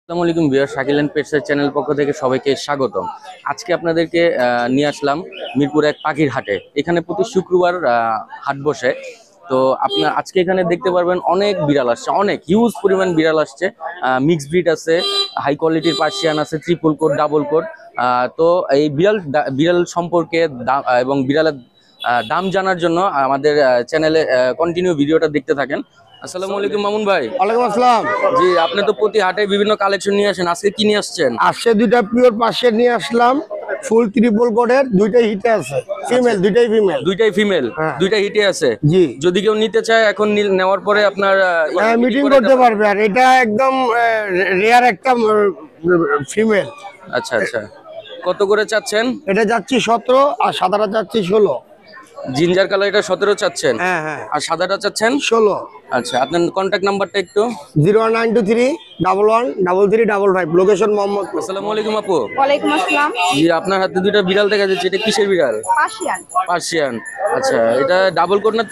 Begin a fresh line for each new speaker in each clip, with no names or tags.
আসসালামু আলাইকুম viewer, Shakil and pets channel পক্ষ থেকে সবাইকে স্বাগতম। আজকে আপনাদেরকে নিয়ে আসলাম মিরপুর এক পাখির হাটে। এখানে প্রতি শুক্রবার হাট বসে। তো আপনার আজকে এখানে দেখতে পারবেন অনেক বিড়াল আসছে, অনেক হিউজ পরিমাণ বিড়াল আসছে। মিক্স ব্রিড আছে, হাই কোয়ালিটির পার্সিয়ান আছে, ট্রিপল কোট, ডাবল কোট। তো এই বিড়াল সম্পর্কে এবং বিড়ালের দাম জানার জন্য আমাদের চ্যানেলে কন্টিনিউ ভিডিওটা দেখতে থাকেন। আসসালামু আলাইকুম মামুন ভাই।
ওয়ালাইকুম আসসালাম।
জি, আপনি তো প্রতি হাটে বিভিন্ন কালেকশন নিয়ে আসেন, আজকে কি নিয়ে আসছেন?
আজকে দুইটা পিওর পার্সিয়ান নিয়ে আসলাম, ফুল ট্রিপল কোটের, দুইটাই হিটে আছে, ফিমেল, দুইটাই ফিমেল।
দুইটাই ফিমেল,
হ্যাঁ।
দুইটাই হিটে আছে।
জি,
যদি কেউ নিতে চায় এখন নেওয়ার পরে আপনার
মিটিং করতে পারবে। আর এটা একদম রেয়ার একটা ফিমেল।
আচ্ছা আচ্ছা, কত করে চাচ্ছেন?
এটা যাচ্ছি 17 আর সাদাটা যাচ্ছি 16।
জিঞ্জার কালার এটা 17 চাচ্ছেন,
হ্যাঁ হ্যাঁ,
আর সাদাটা চাচ্ছেন
16।
আচ্ছা, আপনার কন্ট্যাক্ট নাম্বারটা একটু।
01923111155, লোকেশন মোহাম্মদ।
আসসালামু আলাইকুম আপু।
ওয়ালাইকুম আসসালাম।
জি, আপনার হাতে দুইটা বিড়াল দেখা যাচ্ছে, এটা কিসের বিড়াল?
পার্সিয়ান।
পার্সিয়ান। আচ্ছা, এটা ডাবল কোট না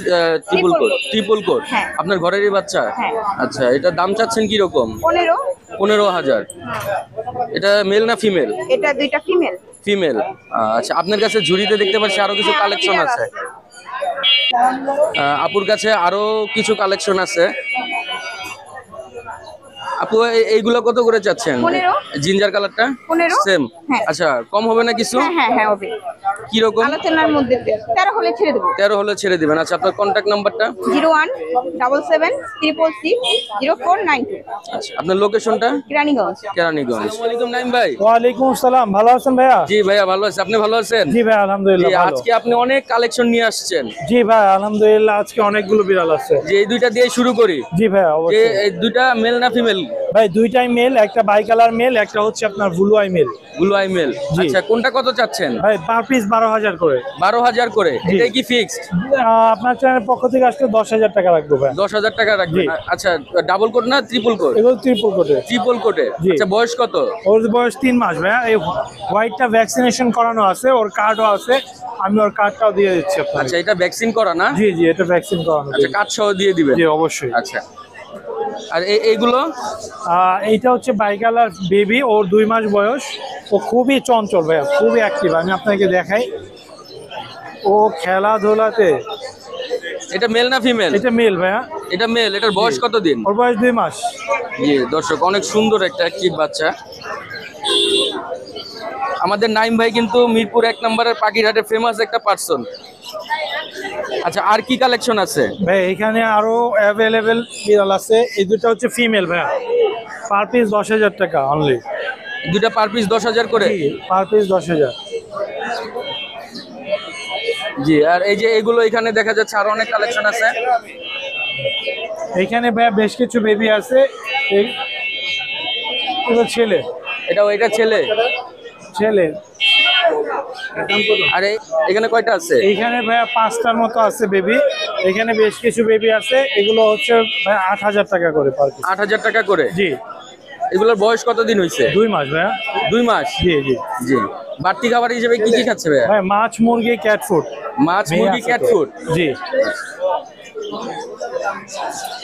ট্রিপল কোট? Triple coat.
হ্যাঁ।
আপনার ঘরেরই বাচ্চা?
হ্যাঁ।
আচ্ছা, এটা দাম চাচ্ছেন কি রকম?
15।
15,000। এটা মেল না ফিমেল?
এটা দুইটা ফিমেল।
ফিমেল। আচ্ছা, আপনার কাছে ঝুড়িতে দেখতে পাচ্ছি আরো কিছু কালেকশন আছে। আপুর কাছে আরো কিছু কালেকশন আছে। আপু এইগুলো কত করে চাচ্ছেন?
15।
জিঞ্জার কালারটা
15।
সেম?
হ্যাঁ।
আচ্ছা, কম হবে না কিছু?
হ্যাঁ হ্যাঁ হ্যাঁ হবে।
কি রকম?
আলোচনার মধ্যে 13 হলে ছেড়ে দেবো।
13 হলে ছেড়ে দিবেন। আচ্ছা, আপনার কন্ট্যাক্ট নাম্বারটা?
01776660492।
আচ্ছা, আপনার লোকেশনটা?
কেরানীগঞ্জ।
কেরানীগঞ্জ। আসসালামু আলাইকুম নাইম ভাই।
ওয়ালাইকুম আসসালাম। ভালো আছেন ভাইয়া?
জি ভাইয়া ভালো আছি, আপনি ভালো আছেন?
জি ভাই, আলহামদুলিল্লাহ
জি,
ভালো।
আজকে আপনি অনেক কালেকশন নিয়ে আসছেন।
জি ভাই, আলহামদুলিল্লাহ আজকে অনেকগুলো বিড়াল আছে।
যে এই দুইটা দিয়ে শুরু করি।
জি ভাই,
যে
অবশ্যই।
এই দুইটা মেল না ফিমেল?
ভাই দুইটাই মেল, একটা বাই কালার মেল, একটা হচ্ছে আপনার blue eye male.
Blue eye male.
জি।
আচ্ছা, কোনটা কত চাচ্ছেন?
ভাই পার পিস 12,000 করে।
12,000 করে।
জি।
এটাই কি ফিক্সড?
আপনার চ্যানেলের পক্ষ থেকে আসলে 10,000 টাকা রাখবো ভাই।
10,000 টাকা রাখবেন।
জি।
আচ্ছা, ডাবল কোট না ট্রিপল কোট?
এগুলো ট্রিপল কোটে।
ট্রিপল কোটে।
জি।
আচ্ছা, বয়স কত?
ওর বয়স 3 মাস ভাইয়া। এই হোয়াইটটা ভ্যাকসিনেশন করানো আছে, ওর কার্ডও আছে, আমি ওর কার্ডটাও দিয়ে দিচ্ছি আপনাকে।
আচ্ছা, এটা ভ্যাকসিন করা না?
জি জি, এটা ভ্যাকসিন করানো।
আচ্ছা, কার্ড সহ দিয়ে দিবেন?
জি অবশ্যই।
আচ্ছা, আর এইগুলো?
এইটা হচ্ছে বাইকালার বেবি, ওর 2 মাস বয়স। ও খুবই চঞ্চল ভাইয়া, খুবই অ্যাক্টিভ। আমি আপনাকে দেখাই, ও খেলাধুলাতে।
এটা মেল না ফিমেল?
এটা মেল ভাইয়া।
এটা মেল। এটার বয়স কত দিন?
ওর বয়স 2 মাস।
জি দর্শক, অনেক সুন্দর একটা অ্যাক্টিভ বাচ্চা। আমাদের নাইম ভাই কিন্তু মিরপুর 1 নম্বরের পাখিরহাটে ফেমাস একটা পার্সন। আচ্ছা, আর কি কালেকশন আছে?
ভাই এখানে আরো অ্যাভেলেবেল বিড়াল আছে। এই দুটো হচ্ছে ফিমেল ভাইয়া, পার পিস 10,000 টাকা অনলি।
দুইটা পার পিস 10,000 করে?
Per piece 10,000।
জি, আর এই যে এগুলো এখানে দেখা যাচ্ছে আরো অনেক কালেকশন আছে।
এখানে ভাইয়া বেশ কিছু বেবি আছে। এগুলো ছেলে।
এটা ছেলে?
ছেলে।
আরে এখানে কয়টা আছে?
এইখানে ভাইয়া 5টার মতো আছে বেবি। এখানে বেশ কিছু বেবি আছে। এগুলো হচ্ছে ভাই 8,000 টাকা করে পার পিস।
8,000 টাকা করে?
জি।
এগুলোর বয়স কতদিন হয়েছে?
2 মাস ভাইয়া।
2 মাস?
জি জি।
জি। বাড়তি খাবার হিসেবে কি কি খাচ্ছে ভাইয়া?
ভাই মাছ, মুরগি, ক্যাট ফুড।
মাছ, মুরগি, ক্যাট ফুড?
জি।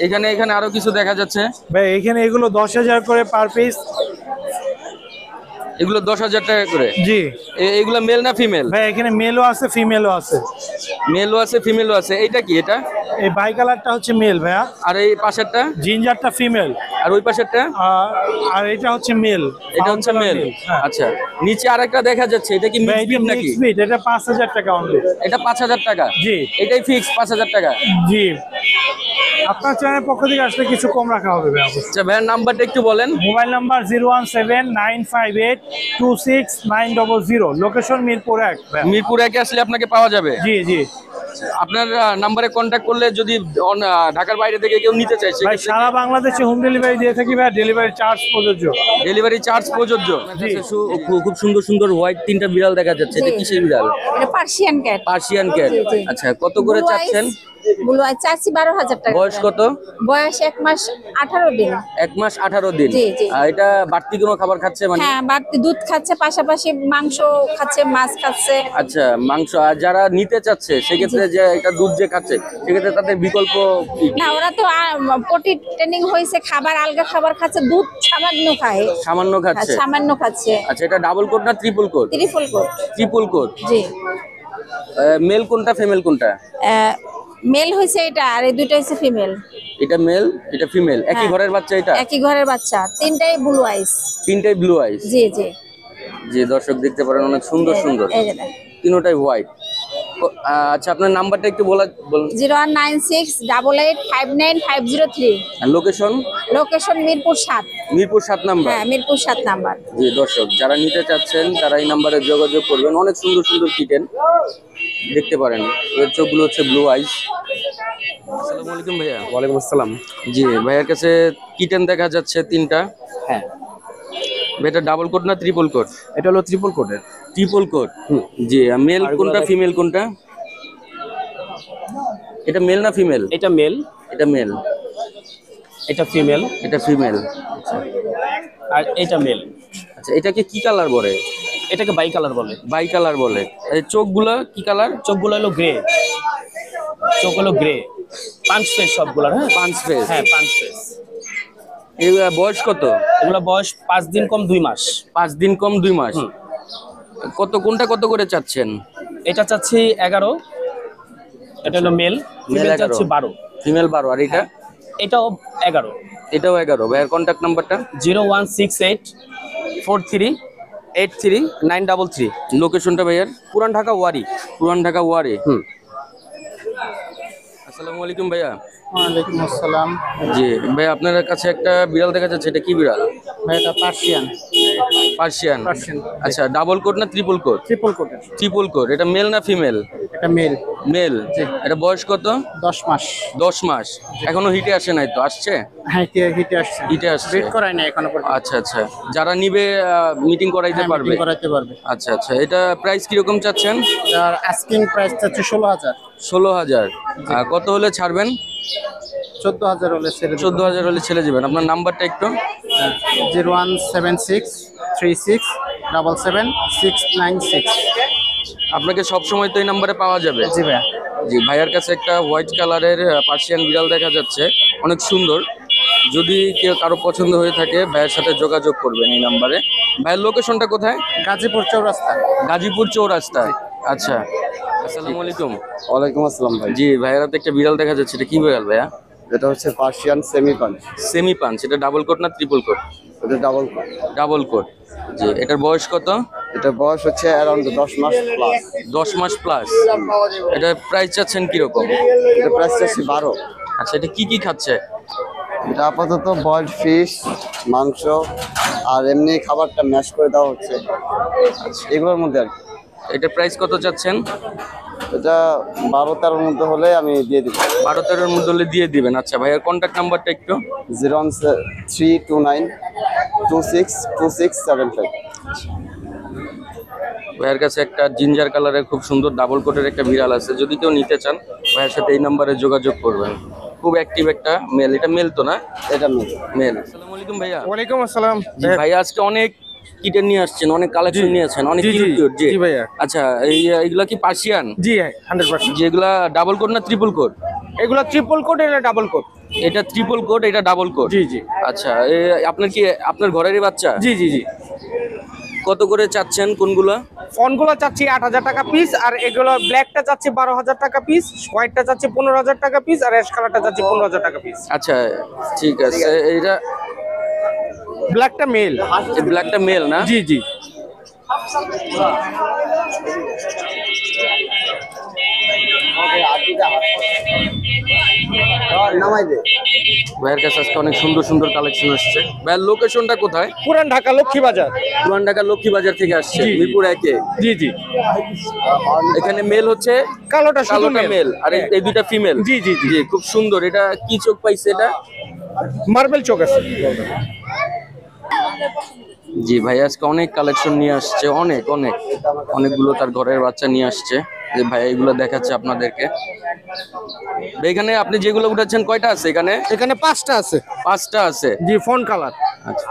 এখানে আরো কিছু দেখা যাচ্ছে।
ভাই এখানে এগুলো 10,000 করে পার পিস।
এগুলো 10,000 টাকা করে?
জি।
এগুলো মেল না ফিমেল?
ভাই এখানে মেলও আছে, ফিমেলও আছে।
মেলও আছে, ফিমেলও আছে। এইটা কি? এটা
এই বাই কালারটা হচ্ছে মেল ভাইয়া।
আর এই পাশেরটা?
জিঞ্জারটা ফিমেল।
আর ওই পাশেরটা?
আর এটা হচ্ছে মেল।
এটা হচ্ছে মেল। আচ্ছা, নিচে আরেকটা দেখা যাচ্ছে, এটা কি মিক্স ব্রিড নাকি?
Mix breed. এটা 5,000 টাকা অনলি।
এটা 5,000 টাকা?
জি।
এটাই ফিক্স 5,000 টাকা?
জি। আপনার চ্যানেলের পক্ষ থেকে আসলে কিছু কম রাখা হবে ভাই।
আচ্ছা, ভাইয়ের নাম্বারটা একটু বলেন।
Mobile number 01795826900, location Mirpur 1।
Mirpur 1 আসলে আপনাকে পাওয়া যাবে?
জি জি।
আপনার নাম্বারে কন্ট্যাক্ট করলে যদি ঢাকার বাইরে থেকে কেউ নিতে চায়,
ভাই সারা বাংলাদেশে হোম ডেলিভারি দিয়ে থাকি ভাই, ডেলিভারি চার্জ প্রযোজ্য।
ডেলিভারি চার্জ প্রযোজ্য? খুব সুন্দর সুন্দর হোয়াইট 3টা বিড়াল দেখা যাচ্ছে, এটা কিসের বিড়াল?
এটা পার্সিয়ান ক্যাট।
Persian cat. আচ্ছা, কত করে চাচ্ছেন?
ব্লু আই চাচ্ছি 12,000 টাকা।
বয়স কত?
বয়স 1 মাস 18 দিন।
1 মাস 18 দিন।
জি, জি।
এটা বাড়তি কোনো খাবার খাচ্ছে মানে?
হ্যাঁ, বাড়তি দুধ খাচ্ছে, পাশাপাশি মাংস খাচ্ছে, মাছ খাচ্ছে।
আচ্ছা, মাংস। আর যারা নিতে চাচ্ছে সেক্ষেত্রে যে এটা দুধ যে খাচ্ছে সেক্ষেত্রে তাদের বিকল্প কি?
না, ওরা তো পটি ট্রেনিং হয়েছে, খাবার আলগা খাবার খাচ্ছে, দুধ সামান্য খায়।
সামান্য খাচ্ছে?
সামান্য খাচ্ছে।
আচ্ছা, এটা ডাবল কোট না triple coat?
Triple coat.
Triple coat.
জি।
মেল কোনটা ফিমেল কোনটা?
মেল হয়েছে এটা, আর এই দুটো হচ্ছে ফিমেল।
এটা মেল, এটা ফিমেল। একই
হ্যাঁ।
ঘরের বাচ্চা এটা?
একই ঘরের বাচ্চা, তিনটাই ব্লু আইস।
তিনটাই ব্লু আইস?
জি জি।
যে দর্শক দেখতে পারেন অনেক সুন্দর সুন্দর,
এই যে দেখেন।
তিনটাই হোয়াইট। আচ্ছা, আপনার নাম্বারটা একটু বলুন।
019688595503।
আর location?
Location Mirpur 7।
Mirpur 7 number.
হ্যাঁ, মিরপুর 7 নাম্বার।
জি দর্শক, যারা নিতে চাচ্ছেন তারা এই নাম্বারে যোগাযোগ করবেন। অনেক সুন্দর সুন্দর কিটেন দেখতে পারেন। এর চোখগুলো হচ্ছে ব্লু আইস। আসসালামু আলাইকুম ভাইয়া।
ওয়ালাইকুম আসসালাম।
জি, ভাইয়ার কাছে কিটেন দেখা যাচ্ছে 3টা।
হ্যাঁ,
এটা ডাবল কোট না ট্রিপল কোট?
এটা হলো ট্রিপল কোটের।
Triple coat. জি, মেল কোনটা ফিমেল কোনটা? এটা মেল না ফিমেল?
এটা মেল,
এটা মেল।
এটা ফিমেল,
এটা ফিমেল।
আর এটা মেল।
আচ্ছা, এটাকে কি কালার বলে?
এটাকে বাই কালার বলে।
বাই কালার বলে। এই চোখগুলো কি কালার?
চোখগুলো হলো গ্রে, চোখ হলো গ্রে, পাঁচ ফেস সবগুলো। হ্যাঁ,
5 ফেস।
হ্যাঁ, 5 ফেস।
এই বয়স কত?
এগুলো বয়স 5 দিন কম 2 মাস।
5 দিন কম 2 মাস। কোনটা কত করে চাচ্ছেন?
এটা চাচ্ছি 11, এটা হলো মেল। ফিমেল চাচ্ছি 12।
ফিমেল 12। আর এটা?
এটাও 11।
এটাও 11। ভাইয়ের কন্ট্যাক্ট নাম্বারটা?
016843833933।
লোকেশনটা ভাইয়ার?
পুরান ঢাকা ওয়ারি।
পুরান ঢাকা ওয়ারি। আসসালামু আলাইকুম ভাইয়া।
ওয়ালাইকুম আসসালাম।
জি ভাই, আপনার কাছে একটা বিড়াল দেখা যাচ্ছে, এটা কি বিড়াল?
ভাই এটা পার্সিয়ান।
পার্সিয়ান।
পার্সিয়ান।
আচ্ছা, ডাবল কোট না ট্রিপল কোট?
ট্রিপল কোটের।
Triple coat. এটা মেল না ফিমেল?
এটা মেল।
মেল। এটা বয়স কত?
10 মাস।
10 মাস। এখনো হিটে আসে নাই তো? আসছে?
হ্যাঁ, হিটে আসছে।
হিটে আসছে।
ব্রিড করাই না এখনো পর্যন্ত।
আচ্ছা আচ্ছা, যারা নিবে মিটিং করাইতে
হ্যাঁ,
পারবে?
মিটিং করাইতে পারবে।
আচ্ছা আচ্ছা, এটা প্রাইস কিরকম চাচ্ছেন?
আর আস্কিং প্রাইস চাচ্ছে 16,000।
16,000। কত হলে ছাড়বেন?
14,000 হলে ছেড়ে দেব।
14,000 হলে ছেড়ে যাবেন। আপনার নাম্বারটা একটু?
017636776996।
আপনাকে সবসময় তো এই নাম্বারে পাওয়া যাবে?
জি ভাইয়া।
জি, ভাইয়ার কাছে একটা হোয়াইট কালারের পার্সিয়ান বিড়াল দেখা যাচ্ছে, অনেক সুন্দর। যদি কেউ কারো পছন্দ হয়ে থাকে ভাইয়ের সাথে যোগাযোগ করবেন এই নাম্বারে। ভাইয়ের লোকেশনটা কোথায়?
গাজীপুর চৌরাস্তা।
গাজীপুর চৌরাস্তা। আচ্ছা, আসসালামু আলাইকুম।
ওয়ালাইকুম আসসালাম ভাই।
জি, ভাইয়ের হাতে একটা বিড়াল দেখা যাচ্ছে, এটা কি বিড়াল ভাইয়া?
এটা হচ্ছে Persian semi punch.
Semi punch. এটা ডাবল কোট না ট্রিপল কোট?
এটা ডাবল কোট।
Double coat. জি, এটার বয়স কত?
এটা বয়স হচ্ছে অ্যারাউন্ড 10 মাস প্লাস।
10 মাস প্লাস। এটা প্রাইস চাচ্ছেন কিরকম?
এটা প্রাইস হচ্ছে 12।
আচ্ছা, এটা কি কি খাচ্ছে?
এটা আপাতত বয়েলড ফিশ, মাংস আর এমনি খাবারটা ম্যাশ করে দেওয়া হচ্ছে এগুলোর মধ্যে আর কি।
এটা প্রাইস কত চাচ্ছেন?
এটা 12-13 মধ্যে হলে আমি দিয়ে দিব।
12-13 মধ্যে হলে দিয়ে দিবেন। আচ্ছা, ভাইয়ার কন্ট্যাক্ট নাম্বারটা একটু?
01329262675।
ভাইয়ের কাছে একটা জিঞ্জার কালারের খুব সুন্দর ডাবল কোটের একটা বিড়াল আছে, যদি কেউ নিতে চান ভাইয়ের সাথে এই নাম্বারে যোগাযোগ করবেন। খুব অ্যাক্টিভ একটা মেল। এটা মেল তো না?
এটা মেল।
মেল। আসসালামু আলাইকুম ভাইয়া।
ওয়ালাইকুম আসসালাম।
জি ভাইয়া, আজকে অনেক কিটেন নিয়ে আসছেন, অনেক কালেকশন নিয়ে আসছেন, অনেক কিউট। জি
ভাইয়া।
আচ্ছা, এইগুলা কি পার্সিয়ান?
জি হ্যাঁ, 100%।
যেগুলা ডাবল কোট না ট্রিপল কোট?
এগুলো ট্রিপল কোট, এটা ডাবল কোট।
এটা ট্রিপল কোট, এটা ডাবল কোট।
জি জি।
আচ্ছা, আপনার কি আপনার ঘরেরই বাচ্চা?
জি জি জি।
কত করে চাচ্ছেন কোনগুলা?
ফোনগুলো চাচ্ছি 8,000 টাকা পিস, আর এগুলো ব্ল্যাকটা চাচ্ছি 12,000 টাকা পিস, হোয়াইটটা চাচ্ছি 15,000 টাকা পিস, আর অ্যাশ কালারটা চাচ্ছি 15,000 টাকা পিস।
আচ্ছা ঠিক আছে, এইটা
ব্ল্যাকটা মেল।
ব্ল্যাকটা মেল না?
জি জি।
নামাই দে।
ভাইয়ের কাছে আজকে অনেক সুন্দর সুন্দর কালেকশন আসছে। ভাইয়ের লোকেশনটা কোথায়?
পুরান ঢাকা লক্ষ্মী বাজার।
পুরান ঢাকা লক্ষ্মী বাজার থেকে আসছে,
জি, জি।
মিরপুর 1-এ।
জি জি।
এখানে মেল হচ্ছে,
কালোটা শুধু
কালোটা মেল, আর এই দুইটা ফিমেল।
জি জি জি।
জি, খুব সুন্দর। এটা কি চোখ পাইছে এটা?
মার্বেল চোখ আছে।
জি ভাই, আজকে অনেক কালেকশন নিয়ে আসছে, অনেকগুলো তার ঘরের বাচ্চা নিয়ে আসছে। এই ভাই এগুলো দেখাচ্ছে আপনাদেরকে। ভাই, এখানে আপনি যেগুলো উঠাচ্ছেন কয়টা আছে এখানে?
এখানে 5টা আছে।
5টা আছে।
জি, ফোন কালার।
আচ্ছা,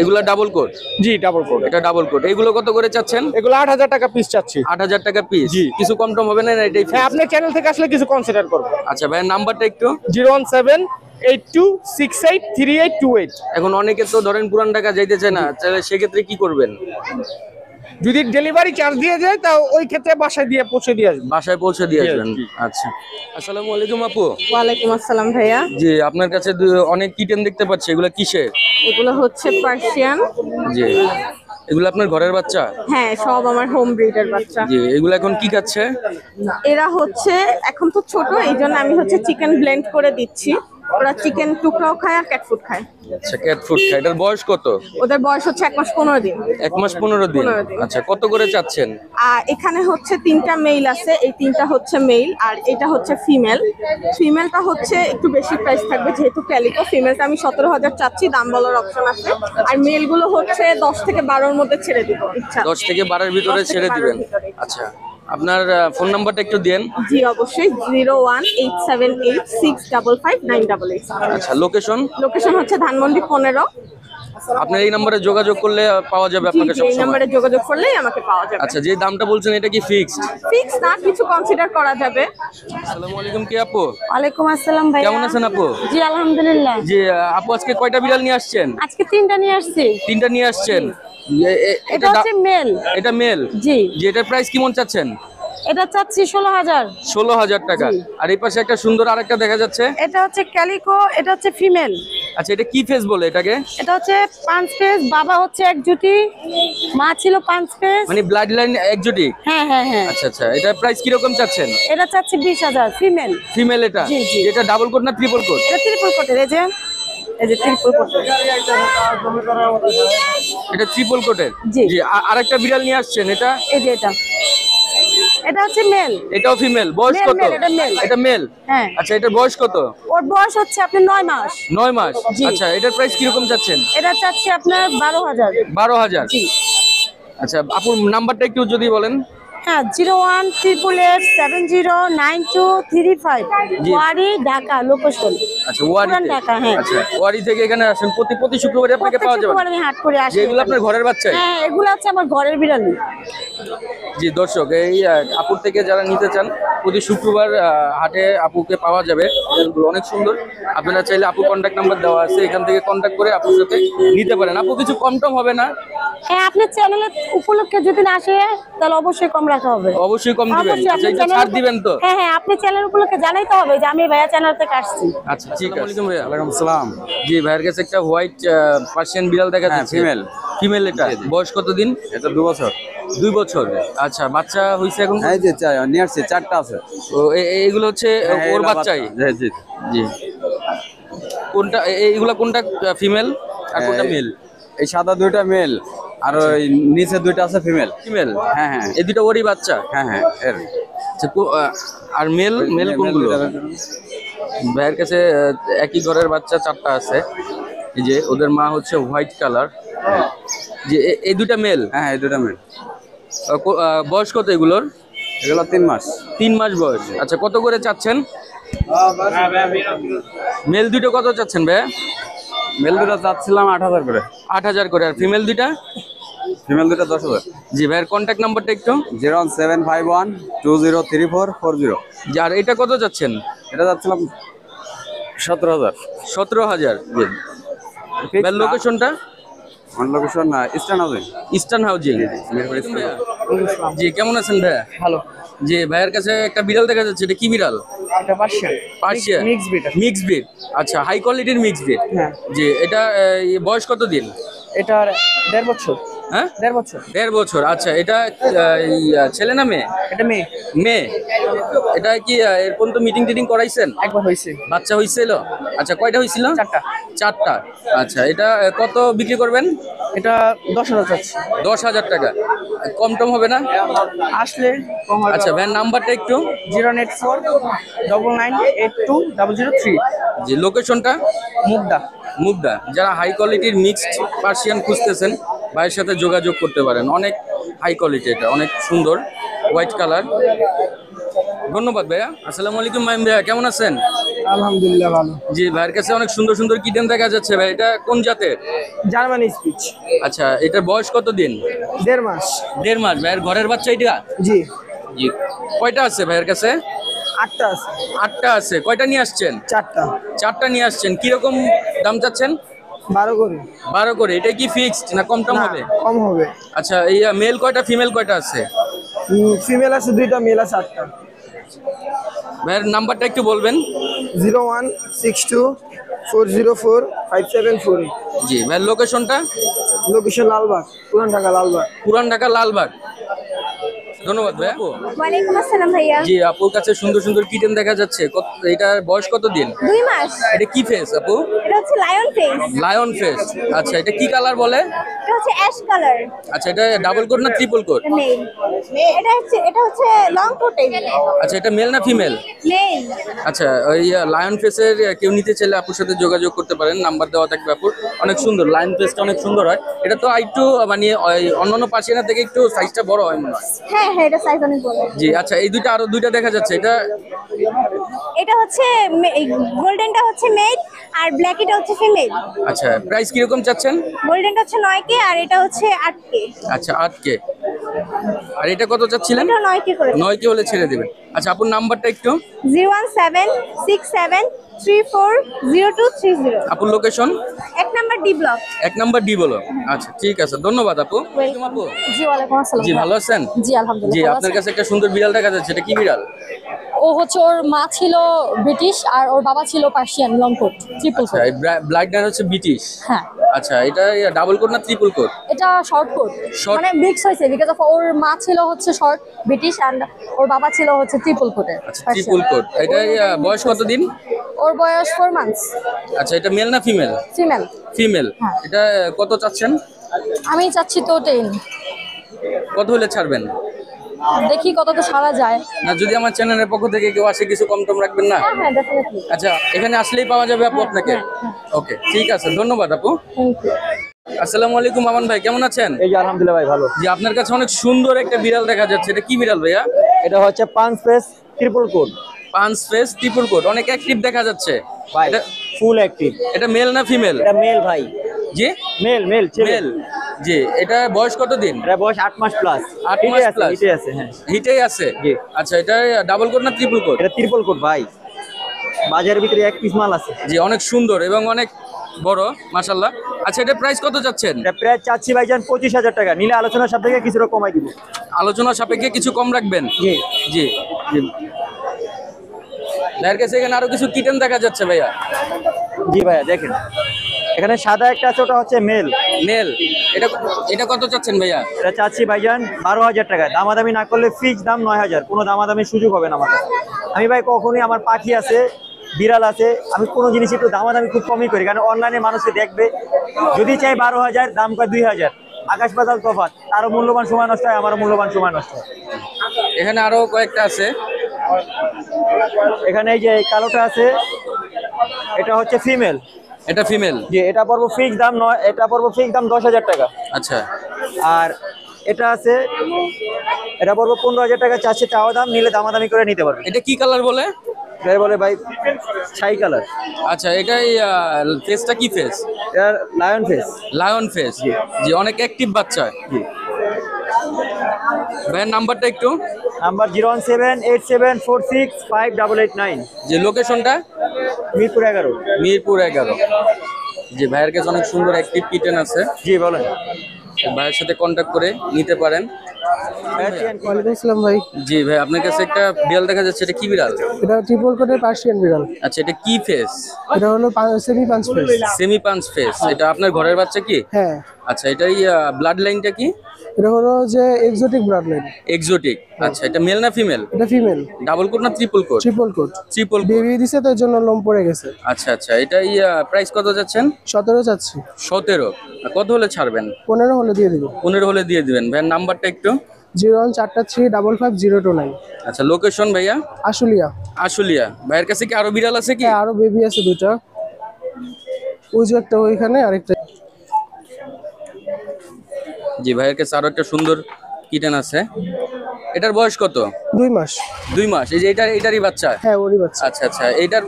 এগুলা ডাবল কোট?
জি, ডাবল কোড।
এটা ডাবল কোট। এগুলো কত করে চাচ্ছেন?
এগুলো 8000 টাকা পিস চাচ্ছি।
8000 টাকা পিস।
জি।
কিছু কম টম হবে না? এটাই
হ্যাঁ, আপনার চ্যানেল থেকে আসলে কিছু কনসিডার করব।
আচ্ছা ভাই, নাম্বারটা একটু।
01782683828।
এখন অনেকে তো ধরেন পুরান ঢাকা যাইতেছে না, তাহলে সেক্ষেত্রে কি করবেন?
যদি ডেলিভারি চার্জ দিয়ে যায় তা ওই ক্ষেত্রে বাসায় দিয়ে পৌঁছে দিয়ে আসবে।
বাসায় পৌঁছে দিয়ে আসবেন। আচ্ছা, আসসালামু আলাইকুম আপু।
ওয়ালাইকুম আসসালাম ভাইয়া।
জি, আপনার কাছে অনেক কিটেন দেখতে পাচ্ছি, এগুলো কিসের?
এগুলো হচ্ছে পার্সিয়ান।
জি, এগুলো আপনার ঘরের বাচ্চা?
হ্যাঁ, সব আমার হোম ব্রিডের বাচ্চা।
জি, এগুলো এখন কি খাচ্ছে?
এরা হচ্ছে এখন তো ছোট, এই জন্য আমি হচ্ছে চিকেন ব্লেন্ড করে দিচ্ছি। ওরা চিকেন টুকরাও খায় আর ক্যাট ফুড খায়।
আচ্ছা, ক্যাট ফুড খায়। এটার বয়স কত?
ওদের বয়স হচ্ছে 1 মাস 15 দিন।
1 মাস 15 দিন।
15 দিন।
আচ্ছা, কত করে চাচ্ছেন?
আর এখানে হচ্ছে 3টা মেল আছে, এই 3টা হচ্ছে মেল আর এটা হচ্ছে ফিমেল। ফিমেলটা হচ্ছে একটু বেশি প্রাইস থাকবে যেহেতু ক্যালিকো। ফিমেলটা আমি 17000 চাচ্ছি, দাম বলার অপশন আছে। আর মেলগুলো হচ্ছে 10 থেকে 12-র মধ্যে ছেড়ে দিব ইচ্ছা।
10 থেকে 12-এর ভিতরে
10 থেকে
ছেড়ে
12-র
দিবেন।
ভিতরে।
আচ্ছা, আপনার ফোন নাম্বারটা একটু দেন।
জি অবশ্যই, 01878655988।
আচ্ছা, লোকেশন?
লোকেশন হচ্ছে ধানমন্ডি 15।
আপনার এই নম্বরে যোগাযোগ করলে পাওয়া যাবে
জি,
আপনাকে
জি,
সব
এই
সময়?
নম্বরে যোগাযোগ করলেই আমাকে পাওয়া যাবে।
আচ্ছা, যে দামটা বলছেন এটা কি ফিক্সড?
ফিক্স না, কিছু কনসিডার করা যাবে।
আসসালামু আলাইকুম, কি আপু?
ওয়ালাইকুম আসসালাম ভাইয়া।
কেমন আছেন আপু?
জি আলহামদুলিল্লাহ।
জি, আপু আজকে কয়টা বিড়াল নিয়ে আসছেন?
আজকে 3টা নিয়ে আসছি।
3টা নিয়ে আসছেন।
এটা হচ্ছে মেল।
এটা মেল?
জি।
জি, এটার প্রাইস কেমন চাচ্ছেন?
এটা চাচ্ছি 16000।
16000 টাকা। আর এই পাশে একটা সুন্দর আরেকটা দেখা যাচ্ছে।
এটা হচ্ছে ক্যালিকো, এটা হচ্ছে ফিমেল।
আচ্ছা, এটা কি ফেস বলে এটাকে?
এটা হচ্ছে 5 ফেজ, বাবা হচ্ছে এক জুটি, মা ছিল 5 ফেজ।
মানে ব্লাড লাইন এক্সোটিক?
হ্যাঁ হ্যাঁ হ্যাঁ।
আচ্ছা আচ্ছা, এটার প্রাইস কি রকম চাচ্ছেন?
এটা চাচ্ছি 20000 ফিমেল।
ফিমেল এটা?
জি, জি।
এটা ডাবল কোট না ট্রিপল কোট?
এটা ট্রিপল কোটের, এই যে ট্রিপল কোটের।
এটা ট্রিপল কোটের?
জি।
জি, আরেকটা বিড়াল নিয়ে আসছেন, এটা?
এই যে এটা হচ্ছে মেল।
এটাও ফিমেল? বয়স
Male,
কত?
male, এটা male।
এটা মেল?
হ্যাঁ।
আচ্ছা, এটার বয়স কত?
ওর বয়স হচ্ছে আপনার 9 মাস।
9 মাস?
জি।
আচ্ছা, এটার প্রাইস কি রকম চাচ্ছেন?
এটা চাচ্ছি আপনার 12000।
12000?
জি।
আচ্ছা, আপুর নাম্বারটা একটু যদি বলেন।
হ্যাঁ, 01888709235।
জি।
ওয়ারি, ঢাকা লোকেশন।
আচ্ছা, ওয়ারি
পুরান ঢাকা, হ্যাঁ।
আচ্ছা, ওয়ারি থেকে এখানে আসেন প্রতি শুক্রবারে আপনাকে
প্রত্যেক
পাওয়া যাবে?
শুক্রবার আমি হাট করে আসি।
যেগুলো আপনার ঘরের বাচ্চাই?
হ্যাঁ, এগুলো হচ্ছে আমার ঘরের বিড়ালি।
জি দর্শক, এই আপুর থেকে যারা নিতে চান প্রতি শুক্রবার হাটে আপুকে পাওয়া যাবে। বিড়ালগুলো অনেক সুন্দর। আপনারা চাইলে আপু কন্ট্যাক্ট নাম্বার দেওয়া আছে, এখান থেকে কন্ট্যাক্ট করে আপুর সাথে নিতে পারেন। আপু কিছু কম টম হবে না?
হ্যাঁ, আপনার চ্যানেলের উপলক্ষে যদি না আসে তাহলে অবশ্যই কম রাখা হবে।
অবশ্যই কম দিবেন।
অবশ্যই,
আচ্ছা,
আপনি
একটু
চ্যানেল
ছাড় দিবেন তো?
হ্যাঁ হ্যাঁ, আপনি চ্যানেল উপলক্ষে জানাইতে হবে যে আমি ভাইয়া চ্যানেল থেকে আসছি।
আচ্ছা, ঠিক আছে। আসসালামু আলাইকুম ভাইয়া।
ওয়ালাইকুম সালাম।
জি, ভাইয়ের কাছে একটা হোয়াইট পার্সিয়ান বিড়াল দেখা
হ্যাঁ,
যাচ্ছে।
female।
ফিমেল এটা? বয়স কত দিন?
এটা 2 বছর।
2 বছর? আচ্ছা, বাচ্চা হইছে এখন?
এই যে নিয়ে আসছি, 4টা আছে।
ও, এইগুলো হচ্ছে
হ্যাঁ,
ওর
এগুলা
বাচ্চাই?
জি জি।
জি। কোনটা এইগুলা কোনটা ফিমেল আর কোনটা মেল?
এই সাদা 2টা মেল আর ওই নিচে 2টা আছে ফিমেল।
ফিমেল?
হ্যাঁ হ্যাঁ
এই দুটো ওরই বাচ্চা?
হ্যাঁ হ্যাঁ এর।
আচ্ছা, আর মেল কোনগুলো? ভাইয়ের কাছে একই ঘরের বাচ্চা 4টা আছে। এই যে ওদের মা হচ্ছে হোয়াইট কালার। যে এই দুটা মেল?
হ্যাঁ, এই 2টা মেল।
বয়স কত এগুলোর?
এগুলো 3 মাস।
3 মাস বয়স। আচ্ছা, কত করে চাচ্ছেন? মেল দুটো কত চাচ্ছেন ভাই?
মেল 2টা চাচ্ছিলাম 8000 করে।
8000 করে। আর ফিমেল দুটা?
ফিমেল 2টা 10000।
জি, ভাইয়ের কন্ট্যাক্ট নাম্বারটা একটু।
01751203440।
জি, আর এটা কত চাচ্ছেন?
এটা যাচ্ছিলাম 17000।
17000? জি। ভাইয়ের লোকেশনটা?
আমার location Eastern Housing.
Eastern Housing.
Mirpur school.
জি, কেমন আছেন ভাইয়া?
ভালো।
জি, ভাইয়ের কাছে একটা বিড়াল দেখা যাচ্ছে, এটা কি বিড়াল?
এটা Persian.
Persian?
Mix breed.
Mix breed? আচ্ছা, হাই কোয়ালিটির মিক্স ব্রিড?
হ্যাঁ।
জি, এটা বয়স কত দিন?
এটার 1.5 বছর।
হ্যাঁ,
1.5 বছর।
1.5 বছর। আচ্ছা, এটা ছেলে না মেয়ে?
এটা মেয়ে।
মেয়ে? এটা কি এর পর্যন্ত মিটিং টিটিং করাইছেন?
একবার হয়েছে।
বাচ্চা হয়েছিল? আচ্ছা, কয়টা হয়েছিল?
4টা।
4টা? আচ্ছা, এটা কত বিক্রি করবেন?
এটা 10000 চাচ্ছি।
10,000 টাকা। কম টম হবে না?
আসলে কম হবে।
আচ্ছা, ভ্যান নাম্বারটা একটু।
08499820003।
জি, লোকেশনটা?
মুগদা।
মুগদা। যারা হাই কোয়ালিটির মিক্সড পার্সিয়ান খুঁজতেছেন ভাইয়ের সাথে যোগাযোগ করতে পারেন। অনেক হাই কোয়ালিটি, এটা অনেক সুন্দর। White colour. ধন্যবাদ ভাইয়া। আসসালামু আলাইকুম মাইম ভাইয়া, কেমন আছেন?
আলহামদুলিল্লাহ ভালো।
জি, ভাইয়ের কাছে অনেক সুন্দর সুন্দর কিটেন দেখা যাচ্ছে ভাই, এটা কোন জাতের?
Germany speech.
আচ্ছা, এটার বয়স কত দিন?
1.5 মাস।
1.5 মাস। ভাইয়ের ঘরের বাচ্চা এটা?
জি।
জি। কয়টা আছে ভাইয়ের কাছে?
8টা আছে।
8টা আছে। কয়টা নিয়ে আসছেন?
4টা।
4টা নিয়ে আসছেন। কিরকম দাম চাচ্ছেন?
12 করে।
12 করে। এটা কি ফিক্সড না কম টম হবে?
কম হবে।
আচ্ছা, এই মেল কয়টা ফিমেল কয়টা আছে?
ফিমেল আছে 2টা, মেল আছে 8টা।
ভাইয়ের নাম্বারটা একটু বলবেন।
0162404574।
জি, ভাইয়ের লোকেশনটা?
লোকেশন লালবাগ, পুরান ঢাকা লালবাগ।
পুরান ঢাকা লালবাগ। ধন্যবাদ ভাইয়া।
ওয়ালাইকুম আসসালাম ভাইয়া।
জি, আপুর কাছে সুন্দর সুন্দর কিটেন দেখা যাচ্ছে। এটার বয়স কত দিন?
2 মাস।
এটা কি ফেস আপু?
এটা হচ্ছে লায়ন ফেস।
Lion face. আচ্ছা, এটা কি কালার বলে?
এটা হচ্ছে অ্যাশ কালার।
আচ্ছা, এটা ডাবল কোট না ট্রিপল কোট?
মেল। এটা হচ্ছে লং কোটেড।
আচ্ছা, এটা মেল না ফিমেল?
মেল।
আচ্ছা, ওই লায়ন ফেসের কেউ নিতে চাইলে আপুর সাথে যোগাযোগ করতে পারেন, নাম্বার দেওয়া থাকবে আপুর। অনেক সুন্দর, লায়ন ফেসটা অনেক সুন্দর হয়। এটা তো একটু মানে অন্যান্য পার্সিয়ানা থেকে একটু সাইজটা বড় হয় মনে হয়।
হ্যাঁ, এটা সাইজ অনেক বড়।
জি। আচ্ছা, এই দুইটা আরো দুইটা দেখা যাচ্ছে।
এটা হচ্ছে গোল্ডেনটা হচ্ছে মেল আর ব্ল্যাকিটা হচ্ছে ফিমেল।
আচ্ছা, প্রাইস কিরকম চাচ্ছেন?
গোল্ডেনটা হচ্ছে 9K আর এটা হচ্ছে 8K।
আচ্ছা, 8K। আর এটা কত চাচ্ছিলেন?
এটা 9K করে।
9K হলে ছেড়ে দিবেন। আচ্ছা, আপুর নাম্বারটা একটু।
01767340230।
আপুর location?
1 number D block.
1 number D বলো। আচ্ছা, ঠিক আছে, ধন্যবাদ আপু। আপু,
জি, ওয়ালাইকুম আসসালাম।
জি, ভালো আছেন?
জি, আলহামদুলিল্লাহ।
জি,
ভালো
আপনার
আছেন?
কাছে একটা সুন্দর বিড়াল দেখা যাচ্ছে। এটা কি বিড়াল?
ও হচ্ছে, ওর মা ছিল ব্রিটিশ আর ওর বাবা ছিল পার্সিয়ান লং কোট ট্রিপল
আচ্ছা,
কোট।
এই ব্ল্যাক ডান হচ্ছে ব্রিটিশ।
হ্যাঁ।
আচ্ছা, এটা ডাবল কোট না ট্রিপল কোট?
এটা শর্ট কোট,
Short-
মানে মিক্স হয়েছে বিকজ অফ ওর মা ছিল হচ্ছে শর্ট ব্রিটিশ এন্ড ওর বাবা ছিল হচ্ছে ট্রিপল কোটের।
আচ্ছা, ট্রিপল কোট। এটা বয়স কত দিন?
ওর বয়স 4 মান্থস।
আচ্ছা, এটা মেল না ফিমেল?
ফিমেল।
ফিমেল।
হ্যাঁ।
এটা কত চাচ্ছেন?
আমি চাচ্ছি তো 10।
কত হলে ছাড়বেন?
দেখি কত তো সারা যায়।
না, যদি আমার চ্যানেলের পক্ষ থেকে কেউ আসে কিছু কম টম রাখবেন না?
হ্যাঁ, ডেফিনেটলি।
আচ্ছা, এখানে আসলেই পাওয়া যাবে আপু আপনাকে? ওকে, ঠিক আছে, ধন্যবাদ আপু।
Thank you.
আসসালামু আলাইকুম আমান ভাই, কেমন আছেন?
এই যে আলহামদুলিল্লাহ ভাই, ভালো।
জি, আপনার কাছে অনেক সুন্দর একটা বিড়াল দেখা যাচ্ছে। এটা কি বিড়াল ভাইয়া?
এটা হচ্ছে পাঁচ ফেস ট্রিপল কোট।
পাঁচ ফেস ট্রিপল কোট, অনেক অ্যাক্টিভ দেখা যাচ্ছে
ভাই,
এটা
ফুল অ্যাক্টিভ।
এটা মেল না ফিমেল?
এটা মেল ভাই।
জি,
মেল মেল
মেল। জি, এটা বয়স কত দিন?
এটা বয়স 8 মাস প্লাস।
8 মাস প্লাস।
হিটে আছে, হ্যাঁ।
হিটেই আছে।
জি।
আচ্ছা, এটা ডাবল কোট না ট্রিপল কোট?
এটা ট্রিপল কোট ভাই। বাজারের ভিতরে এক পিস মাল আছে।
জি, অনেক সুন্দর এবং অনেক বড়, মাশাআল্লাহ। আচ্ছা, এটা প্রাইস কত যাচ্ছেন?
এটা প্রায় চাচ্ছি ভাইজান 25,000 টাকা। নিলে আলোচনার সাপেক্ষে কিছুটা কমাই দিব।
আলোচনা সাপেক্ষে কিছু কম রাখবেন?
জি
জি। জি, ভাইয়ের কাছে এখানে আরো কিছু কিটেন দেখা যাচ্ছে ভাইয়া।
জি ভাইয়া, দেখেন এখানে সাদা একটা আছে, ওটা হচ্ছে মেল।
মেল। এটা এটা কত চাচ্ছেন ভাইয়া?
এটা চাচ্ছি ভাইজান 12,000 টাকা। দামাদামি না করলে ফিক্স দাম 9,000। কোনো দামাদামির সুযোগ হবে না আমার কাছে। আমি ভাই কখনোই, আমার পাখি আছে, বিড়াল আছে, আমি কোনো জিনিস একটু দামাদামি খুব কমই করি, কারণ অনলাইনে মানুষকে দেখবে। যদি চাই 12,000, দাম কয় 2,000। আকাশ পাতাল তফাৎ। তারও মূল্যবান সময় নষ্ট হয়, আমারও মূল্যবান সময় নষ্ট হয়।
এখানে আরো কয়েকটা আছে।
এখানে এই যে কালোটা আছে, এটা হচ্ছে ফিমেল।
এটা ফিমেল।
জি, এটা পড়বো ফিক্স দাম এটা পড়বো ফিক্স দাম 10,000 টাকা।
আচ্ছা।
আর এটা আছে, এটা পড়বো 15,000 টাকা। চাচ্ছে চাওয়া দাম, নিলে দামাদামি করে নিতে পারবে।
এটা কি কালার বলে?
এটা বলে ভাই ছাই কালার।
আচ্ছা, এটাই ফেসটা কি ফেস?
এটা লায়ন ফেস।
Lion face. জি, অনেক অ্যাক্টিভ বাচ্চা।
জি।
ভাইয়ের নাম্বারটা একটু।
নাম্বার 01787465889।
যে লোকেশনটা?
মিরপুর 11।
মিরপুর 11। জি, ভাইয়ের কাছে অনেক সুন্দর অ্যাক্টিভ কিটেন আছে।
জি, বলেন।
ভাইয়ের সাথে কন্ট্যাক্ট করে নিতে পারেন।
ওয়ালাইকুম আসসালাম ভাই।
জি ভাই, আপনার কাছে একটা বিড়াল দেখা যাচ্ছে। এটা কি বিড়াল?
এটা ট্রিপল কোটের পার্সিয়ান বিড়াল।
আচ্ছা, এটা কি ফেস?
এটা হলো সেমি পাঁচ ফেস।
সেমি পাঁচ ফেস। এটা আপনার ঘরের বাচ্চা কি?
হ্যাঁ।
আচ্ছা, এটাই ব্লাড লাইনটা কি?
এটা হলো যে এক্সোটিক ব্লাড লাইন।
এক্সোটিক। আচ্ছা, এটা মেল না ফিমেল?
এটা ফিমেল।
ডাবল কোট না triple coat?
Triple coat.
Triple coat.
Baby দিছে তো এর জন্য লোম পড়ে গেছে।
আচ্ছা আচ্ছা, এটাই প্রাইস কত যাচ্ছেন?
17 চাচ্ছি।
17। কত হলে ছাড়বেন?
15 হলে দিয়ে দিব।
15 হলে দিয়ে দিবেন। ভাইয়ের নাম্বারটা একটু।
014355029।
আচ্ছা, লোকেশন ভাইয়া?
আশুলিয়া।
আশুলিয়া। ভাইয়ের কাছে কি আরো বিড়াল আছে কি?
হ্যাঁ, আরো বেবি আছে দুটো। ওই যে একটা ওইখানে, আরেকটা।
জি, ভাইয়ের কাছে আরো একটা সুন্দর কিটেন আছে। এটার বয়স কত?
2 মাস।
2 মাস। এই যে এটারই বাচ্চা?
হ্যাঁ, ওরই বাচ্চা।
আচ্ছা আচ্ছা, এইটার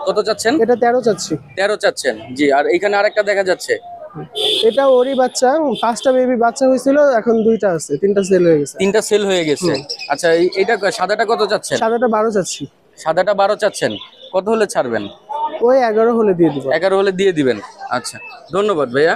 কত চাচ্ছেন?
এটা 13 চাচ্ছি।
13 চাচ্ছেন, জি। আর এখানে আরেকটা দেখা যাচ্ছে,
এটা ওরই বাচ্চা। 5টা বেবি বাচ্চা হয়েছিল, এখন 2টা আছে, 3টা সেল হয়ে গেছে।
3টা সেল হয়ে গেছে। আচ্ছা, এইটা সাদাটা কত চাচ্ছেন?
সাদাটা 12 চাচ্ছি।
সাদাটা 12 চাচ্ছেন, কত হলে ছাড়বেন?
ওই 11 হলে দিয়ে দিব।
11 হলে দিয়ে দিবেন। আচ্ছা, ধন্যবাদ ভাইয়া।